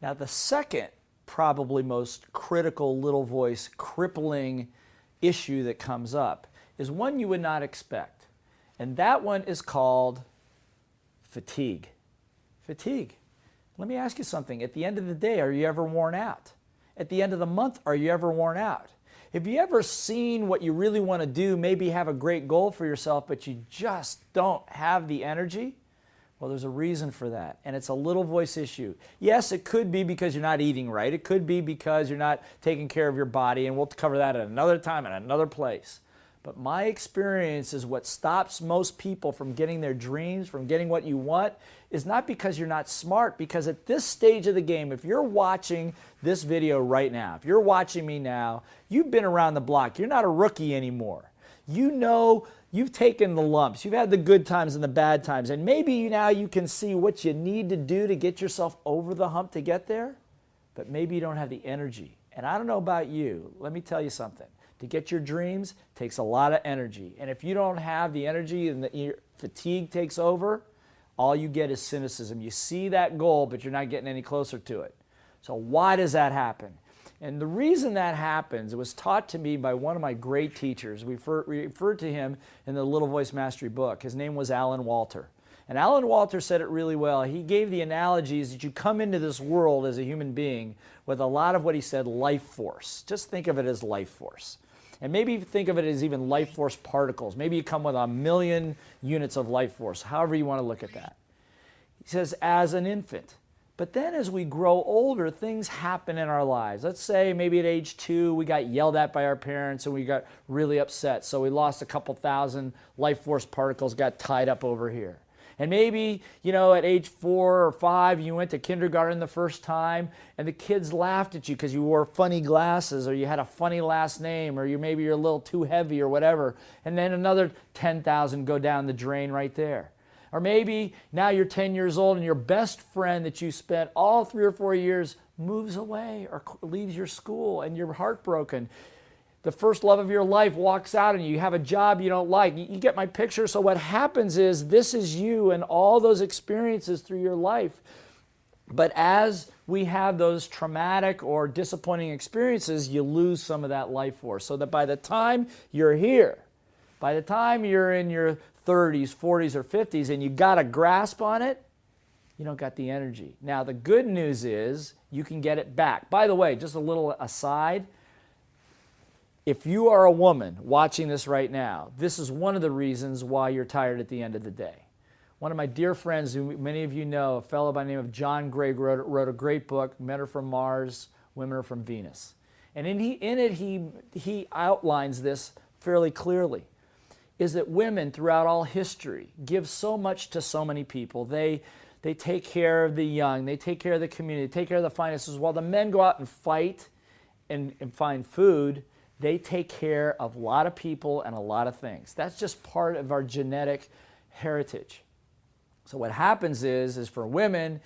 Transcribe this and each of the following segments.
Now, the second, probably most critical little voice, crippling issue that comes up is one you would not expect. And that one is called fatigue. Fatigue. Let me ask you something. At the end of the day, are you ever worn out? At the end of the month, are you ever worn out? Have you ever seen what you really want to do, maybe have a great goal for yourself, but you just don't have the energy? Well, there's a reason for that, and it's a little voice issue. Yes, it could be because you're not eating right. It could be because you're not taking care of your body, and we'll cover that at another time in another place. But my experience is what stops most people from getting their dreams, from getting what you want, is not because you're not smart, because at this stage of the game, if you're watching this video right now, if you're watching me now, you've been around the block. You're not a rookie anymore. You know, you've taken the lumps. You've had the good times and the bad times. And maybe now you can see what you need to do to get yourself over the hump to get there, but maybe you don't have the energy. And I don't know about you. Let me tell you something. To get your dreams takes a lot of energy. And if you don't have the energy and your fatigue takes over, all you get is cynicism. You see that goal, but you're not getting any closer to it. So why does that happen? And the reason that happens, it was taught to me by one of my great teachers. We referred to him in the Little Voice Mastery book. His name was Alan Walter. And Alan Walter said it really well. He gave the analogies that you come into this world as a human being with a lot of what he said, life force. Just think of it as life force. And maybe think of it as even life force particles. Maybe you come with 1,000,000 units of life force, however you want to look at that. He says, as an infant. But then as we grow older, things happen in our lives. Let's say maybe at age 2, we got yelled at by our parents and we got really upset. So we lost a couple thousand life force particles, got tied up over here. And maybe, you know, at age 4 or 5, you went to kindergarten the first time and the kids laughed at you because you wore funny glasses or you had a funny last name or maybe you're a little too heavy or whatever. And then another 10,000 go down the drain right there. Or maybe now you're 10 years old and your best friend that you spent all 3 or 4 years moves away or leaves your school and you're heartbroken. The first love of your life walks out and you have a job you don't like. You get my picture? So what happens is this is you and all those experiences through your life. But as we have those traumatic or disappointing experiences, you lose some of that life force. So that by the time you're here, by the time you're in your 30s, 40s, or 50s and you got a grasp on it, you don't got the energy. Now the good news is you can get it back. By the way, just a little aside, if you are a woman watching this right now, this is one of the reasons why you're tired at the end of the day. One of my dear friends, who many of you know, a fellow by the name of John Gray, wrote a great book, Men Are From Mars, Women Are From Venus. And in it, he outlines this fairly clearly, is that women throughout all history give so much to so many people. They take care of the young, they take care of the community, they take care of the finances. While the men go out and fight and find food, they take care of a lot of people and a lot of things. That's just part of our genetic heritage. So what happens is for women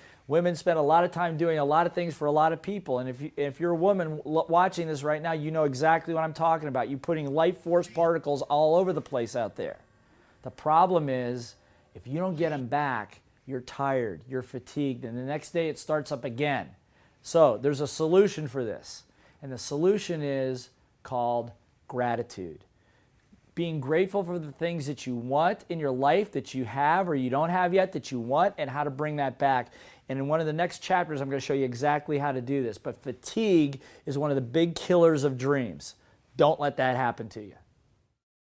spend a lot of time doing a lot of things for a lot of people. And if you're a woman watching this right now, you know exactly what I'm talking about. You're putting life force particles all over the place out there. The problem is if you don't get them back, you're tired, you're fatigued, and the next day it starts up again. So there's a solution for this. And the solution is called gratitude. Being grateful for the things that you want in your life that you have or you don't have yet that you want and how to bring that back. And in one of the next chapters, I'm going to show you exactly how to do this. But fatigue is one of the big killers of dreams. Don't let that happen to you.